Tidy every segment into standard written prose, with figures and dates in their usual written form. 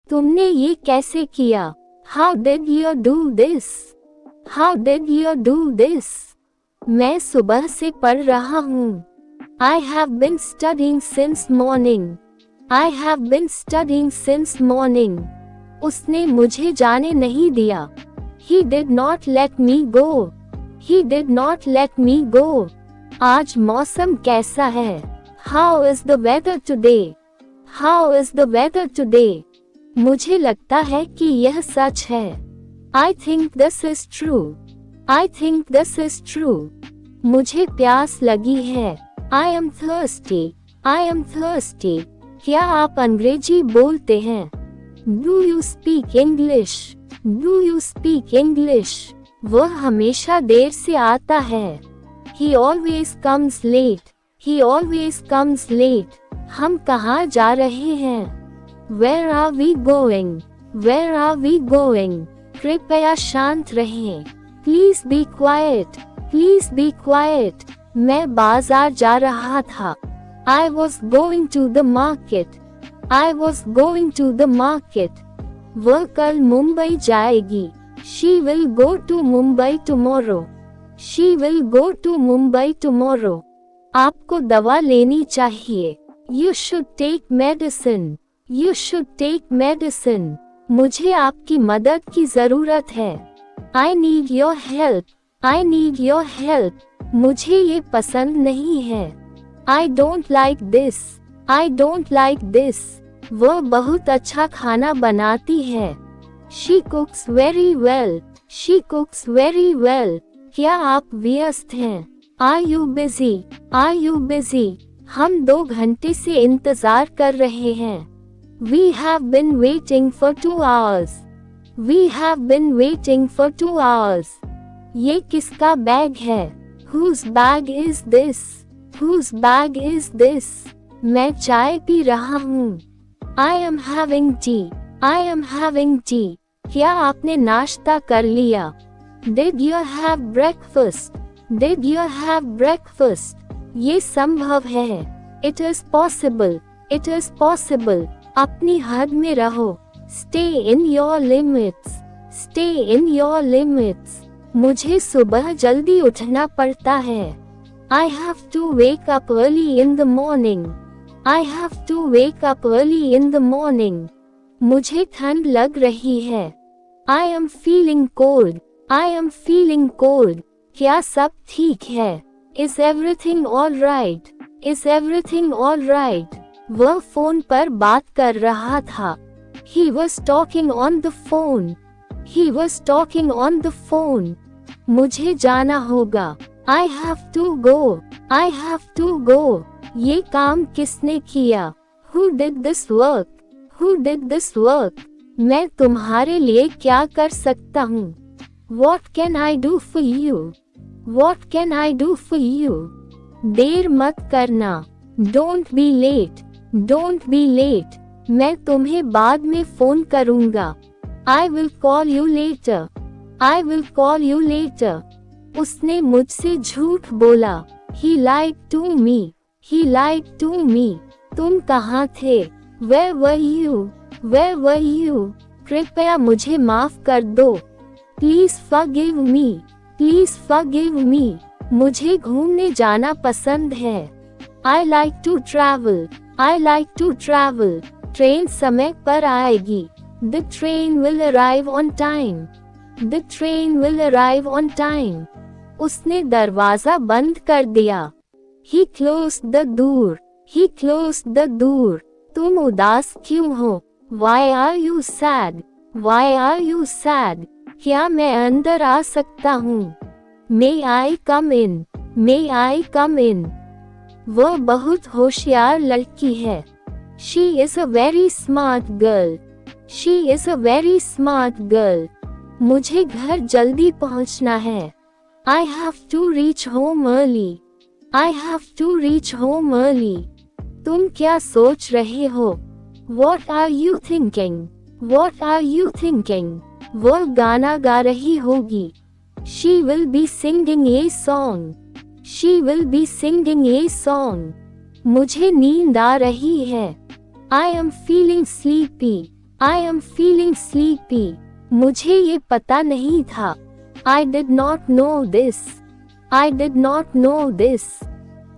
तुमने ये कैसे किया? How did you do this? How did you do this? मैं सुबह से पढ़ रहा हूँ. I have been studying since morning. I have been studying since morning. उसने मुझे जाने नहीं दिया. He did not let me go. He did not let me go. आज मौसम कैसा है? How is the weather today? How is the weather today? मुझे लगता है कि यह सच है. I think this is true. I think this is true. मुझे प्यास लगी है. I am thirsty. I am thirsty. क्या आप अंग्रेजी बोलते हैं? Do you speak English? Do you speak English? वह हमेशा देर से आता है. He always comes late. He always comes late. हम कहाँ जा रहे हैं? Where are we going? Where are we going? कृपया शांत रहें. Please be quiet. Please be quiet. मैं बाजार जा रहा था. I was going to the market. I was going to the market. वह कल मुंबई जाएगी. She will go to Mumbai tomorrow. She will go to Mumbai tomorrow. आपको दवा लेनी चाहिए. You should take medicine. You should take medicine. मुझे आपकी मदद की जरूरत है. I need your help. I need your help. मुझे ये पसंद नहीं है. I don't like this. I don't like this. वह बहुत अच्छा खाना बनाती है. She cooks very well. She cooks very well. क्या आप व्यस्त हैं? Are you busy? Are you busy? हम 2 घंटे से इंतजार कर रहे हैं. We have been waiting for 2 hours. We have been waiting for 2 hours. ये किसका बैग है? Whose bag is this? Whose bag is this? मैं चाय पी रहा हूँ. I am having tea. I am having tea. क्या आपने नाश्ता कर लिया? Did you have breakfast? Did you have breakfast? ये संभव है. It is possible. It is possible. अपनी हद में रहो. Stay in your limits. Stay in your limits. मुझे सुबह जल्दी उठना पड़ता है. I have to wake up early in the morning. I have to wake up early in the morning. मुझे ठंड लग रही है. I am feeling cold. I am feeling cold. क्या सब ठीक है? Is everything all right? Is everything all right? वह फोन पर बात कर रहा था. He was talking on the phone. He was talking on the phone. मुझे जाना होगा. I have to go. I have to go. ये काम किसने किया? Who did this work? Who did this work? मैं तुम्हारे लिए क्या कर सकता हूँ? What can I do for you? What can I do for you? देर मत करना. Don't be late. Don't be late. मैं तुम्हें बाद में फोन करूँगा. I will call you later. I will call you later. उसने मुझसे झूठ बोला. He lied to me. He lied to me. तुम कहाँ थे? Where were you? Where were you? कृपया मुझे माफ कर दो. Please forgive me. Please forgive me. मुझे घूमने जाना पसंद है. I like to travel. I like to travel. Train समय पर आएगी. The train will arrive on time. The train will arrive on time. उसने दरवाजा बंद कर दिया. He closed the door. He closed the door. तुम उदास क्यों हो? Why are you sad? Why are you sad? क्या मैं अंदर आ सकता हूँ? May I come in? May I come in? वह बहुत होशियार लड़की है. She is a very smart girl. She is a very smart girl. मुझे घर जल्दी पहुंचना है. I have to reach home early. I have to reach home early. तुम क्या सोच रहे हो? What are you thinking? What are you thinking? वह गाना गा रही होगी. She will be singing a song. She will be singing a song. मुझे नींद आ रही है. I am feeling sleepy. I am feeling sleepy. मुझे ये पता नहीं था. I did not know this. I did not know this.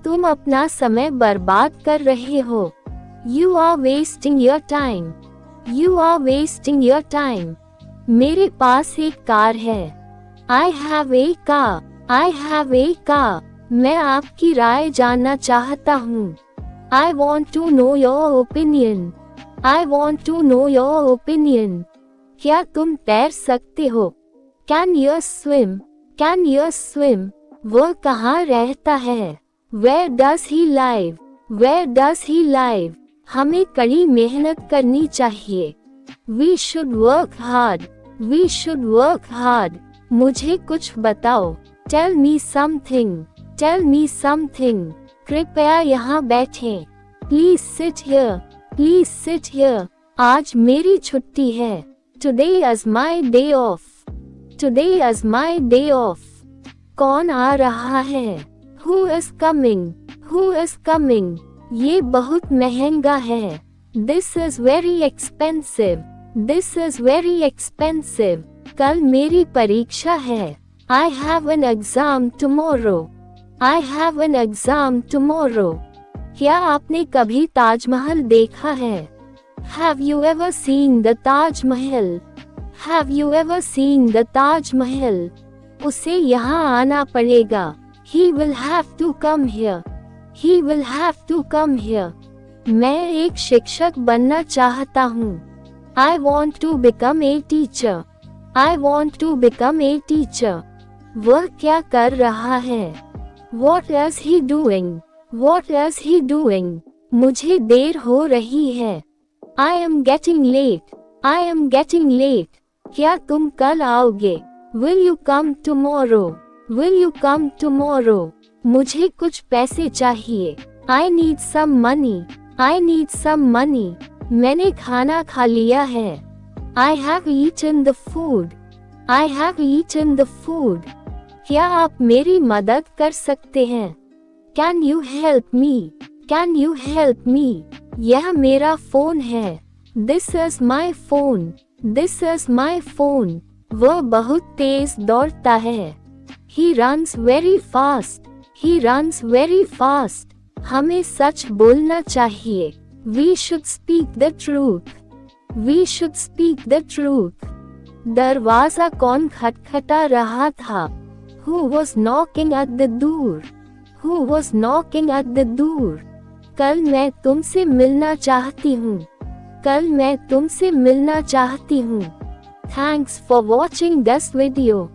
तुम अपना समय बर्बाद कर रहे हो. You are wasting your time. You are wasting your time. मेरे पास एक कार है. I have a car. I have a car. मैं आपकी राय जानना चाहता हूँ. I want to know your opinion. I want to know your opinion. क्या तुम तैर सकते हो? Can you swim? Can you swim? वह कहाँ रहता है? Where does he live? Where does he live? हमें कड़ी मेहनत करनी चाहिए. We should work hard. We should work hard. मुझे कुछ बताओ. Tell me something. Tell me something. कृपया यहाँ बैठें. Please sit here. Please sit here. आज मेरी छुट्टी है. Today is my day off. Today is my day off. कौन आ रहा है? Who is coming? Who is coming? ये बहुत महंगा है. This is very expensive. This is very expensive. कल मेरी परीक्षा है. I have an exam tomorrow. I have an exam tomorrow. क्या आपने कभी ताजमहल देखा है? Have you ever seen the Taj Mahal? Have you ever seen the Taj Mahal? उसे यहाँ आना पड़ेगा. He will have to come here. He will have to come here. मैं एक शिक्षक बनना चाहता हूँ. I want to become a teacher. I want to become a teacher. वह क्या कर रहा है? What is he doing? What is he doing? मुझे देर हो रही है. I am getting late. I am getting late. क्या तुम कल आओगे? Will you come tomorrow? Will you come tomorrow? मुझे कुछ पैसे चाहिए. I need some money. I need some money. मैंने खाना खा लिया है. I have eaten the food. I have eaten the food. क्या आप मेरी मदद कर सकते हैं? Can you help me? Can you help me? यह मेरा फोन है. This is my phone. This is my phone. वह बहुत तेज दौड़ता है. He runs very fast. He runs very fast. हमें सच बोलना चाहिए. We should speak the truth. We should speak the truth. दरवाजा कौन खटखटा रहा था? Who was knocking at the door? Who was knocking at the door? कल मैं तुमसे मिलना चाहती हूँ. कल मैं तुमसे मिलना चाहती हूँ. Thanks for watching this video.